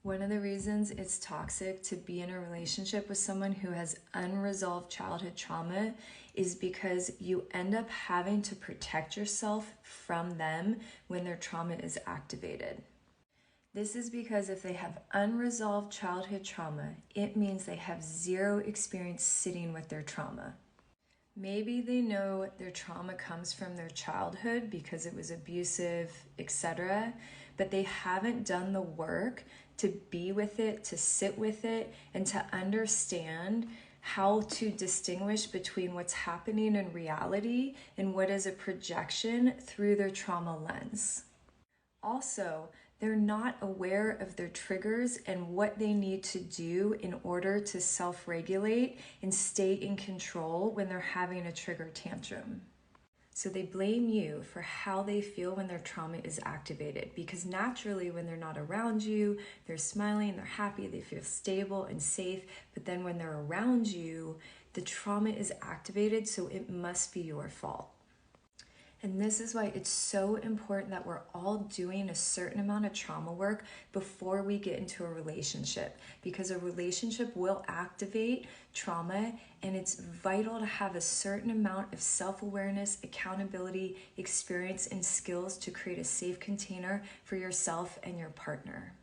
One of the reasons it's toxic to be in a relationship with someone who has unresolved childhood trauma is because you end up having to protect yourself from them when their trauma is activated. This is because if they have unresolved childhood trauma, it means they have zero experience sitting with their trauma. Maybe they know their trauma comes from their childhood because it was abusive, etc., but they haven't done the work to be with it, to sit with it, and to understand how to distinguish between what's happening in reality and what is a projection through their trauma lens. Also, they're not aware of their triggers and what they need to do in order to self-regulate and stay in control when they're having a trigger tantrum. So they blame you for how they feel when their trauma is activated, because naturally when they're not around you, they're smiling, they're happy, they feel stable and safe, but then when they're around you, the trauma is activated, so it must be your fault. And this is why it's so important that we're all doing a certain amount of trauma work before we get into a relationship, because a relationship will activate trauma, and it's vital to have a certain amount of self-awareness, accountability, experience, and skills to create a safe container for yourself and your partner.